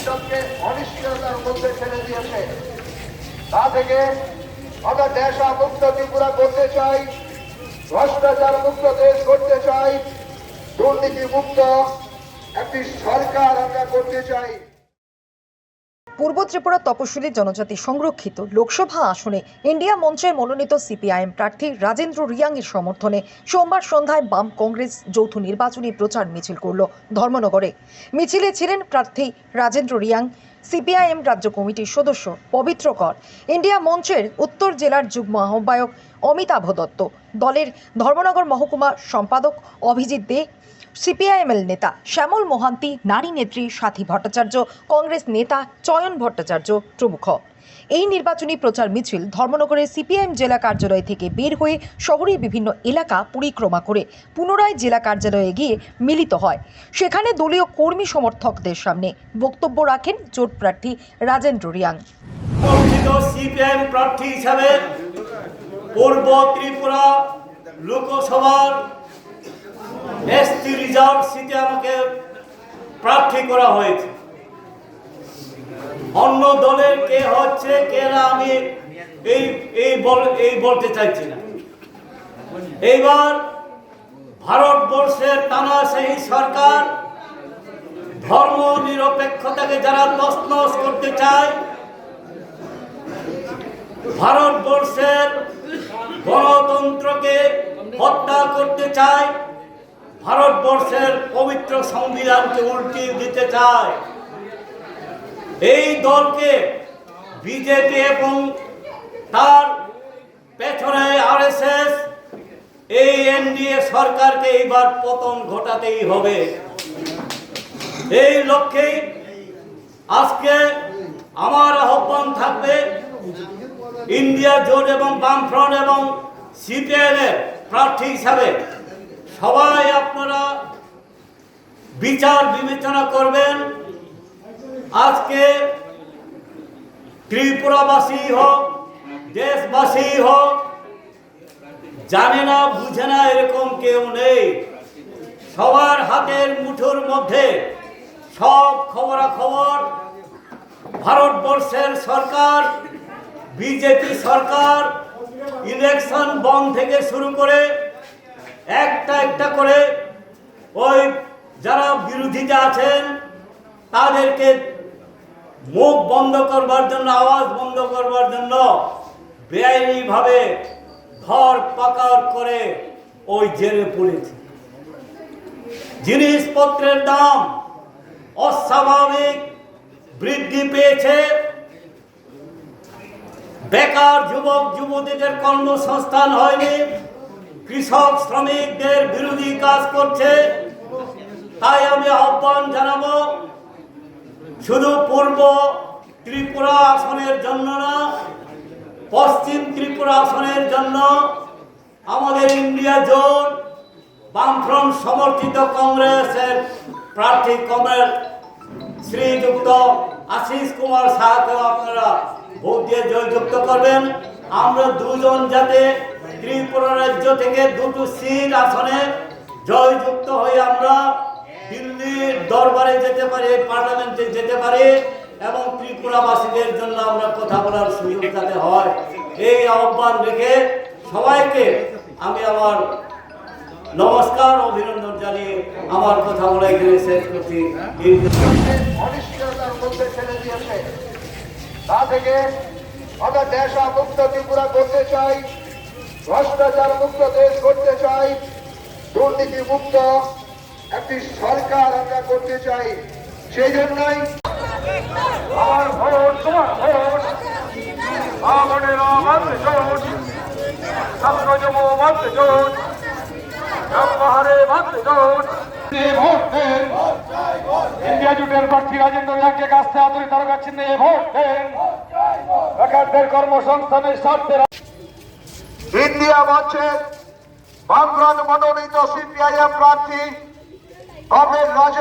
ভবিষ্যৎকে অনিশ্চয়তার মধ্যে ঠেলে দিয়েছে। তা থেকে আমরা নেশা মুক্ত ত্রিপুরা করতে চাই, ভ্রষ্টাচার মুক্ত দেশ করতে চাই, দুর্নীতি মুক্ত একটি সরকার আমরা করতে চাই। পূর্ব ত্রিপুরা তপশিলি জনজাতি সংরক্ষিত লোকসভা আসনে ইন্ডিয়া মঞ্চের মনোনীত সিপিআইএম প্রার্থী রাজেন্দ্র রিয়াং এর সমর্থনে সোমবার সন্ধ্যায় বাম কংগ্রেস যৌথ নির্বাচনী প্রচার মিছিল করল ধর্মনগরে। মিছিলে ছিলেন প্রার্থী রাজেন্দ্র রিয়াং, সিপিআইএম রাজ্য কমিটির সদস্য পবিত্র কর, ইন্ডিয়া মঞ্চের উত্তর জেলার যুগ্ম আহ্বায়ক অমিতাভ দত্ত, দলের ধর্মনগর মহকুমা সম্পাদক অভিজিৎ দে, সিপিআইএমএল নেতা শ্যামল মোহান্তি, নারী নেত্রী সাথী ভট্টাচার্য, কংগ্রেস নেতা চয়ন ভট্টাচার্য প্রমুখ। এই নির্বাচনী প্রচার মিছিল ধর্মনগরের সিপিআইএম জেলা কার্যালয় থেকে বের হয়ে শহরের বিভিন্ন এলাকা পরিক্রমা করে পুনরায় জেলা কার্যালয়ে গিয়ে মিলিত হয়। সেখানে দলীয় কর্মী সমর্থকদের সামনে বক্তব্য রাখেন জোট প্রার্থী রাজেন্দ্র রিয়াং। সিপিআইএম প্রার্থী হিসাবে পূর্ব ত্রিপুরা লোকসভার এসটি রিজার্ভ সিটে আমাকে প্রার্থী করা হয়েছে। অন্য দলের কে হচ্ছে কে না আমি এই বলতে চাইছি না। এইবার ভারতবর্ষের তানাশাহী সরকার ধর্ম নিরপেক্ষতাকে যারা তছনছ করতে চায়, ভারতবর্ষের গণতন্ত্রকে হত্যা করতে চায়, ভারতবর্ষের পবিত্র সংবিধানকে উল্টিয়ে দিতে চায়, এই দলকে বিজেপি এবং তার পেছনে আরএসএস এই এনডিএ সরকারকে এইবার পতন ঘটাতেই হবে। এই লক্ষ্যেই আজকে আমার আহ্বান থাকবে ইন্ডিয়া জোট এবং বামফ্রন্ট এবং সিপিআইএম এর প্রার্থী হিসাবে সবাই আপনারা বিচার বিবেচনা করবেন। আজকে ত্রিপুরাবাসী হোক, দেশবাসী হোক, জানে না বুঝে না এরকম কেউ নেই। সবার হাতের মুঠোর মধ্যে সব খবরাখবর। ভারতবর্ষের সরকার, বিজেপি সরকার ইলেকশন বন্ধ থেকে শুরু করে একটা একটা করে ওই যারা বিরোধীতে আছেন তাদেরকে মুখ বন্ধ করবার জন্য, আওয়াজ বন্ধ করবার জন্য বেআইনিভাবে ধর পাকড় করে ওই জেলে পড়েছে। জিনিসপত্রের দাম অস্বাভাবিক বৃদ্ধি পেয়েছে, বেকার যুবক যুবতীদের কর্মসংস্থান হয়নি, কৃষক শ্রমিকদের বিরোধী কাজ করছে। তাই আমি আহ্বান জানাবো, শুধু পূর্ব ত্রিপুরা আসনের জন্য না, পশ্চিম ত্রিপুরা আসনের জন্য আমাদের ইন্ডিয়া জোট বামফ্রন্ট সমর্থিত কংগ্রেসের প্রার্থী কমরেড শ্রীযুক্ত আশিস কুমার সাহাকেও আপনারা ভোট দিয়ে জয়যুক্ত করবেন। আমরা দুজন যাতে ত্রিপুরা রাজ্য থেকে দুটো সিট আসনে জয়যুক্ত হয়ে আমরা দিল্লির দরবারে যেতে পারি, পার্লামেন্টে যেতে পারি এবং ত্রিপুরাবাসীদের জন্য আমরা কথা বলার সুযোগ যাতে হয়, এই আহ্বান রেখে সবাইকে আমি আমার নমস্কার অভিনন্দন জানিয়ে আমার কথা বলে এখানে শেষ করছি। অনিশ্চয়তার মধ্যে ঠেলে দিয়েছে। তা থেকে আমরা নেশা মুক্ত ত্রিপুরা করতে চাই, ভ্রষ্টাচার মুক্ত দেশ করতে চাই, দুর্নীতি মুক্ত একটি সরকার আমরা করতে চাই। সেই জন্যই আমার ভোট তোমার ভোট, আমাদের মাত্র জোট, মাত্র জোট, ব্যবহারে মাত্র জোট। ভোট দেন ইন্ডিয়া জোটের প্রার্থী রাজেন্দ্র রিয়াংকে কাছে আদরি তারকা চিহ্নে ভোট দেন। বেকারদের কর্মসংস্থানের স্বার্থে ইন্ডিয়া মঞ্চের বামফ্রন্ট মনোনীত সিপিআইএম প্রার্থী কমরেড রাজেন্দ্র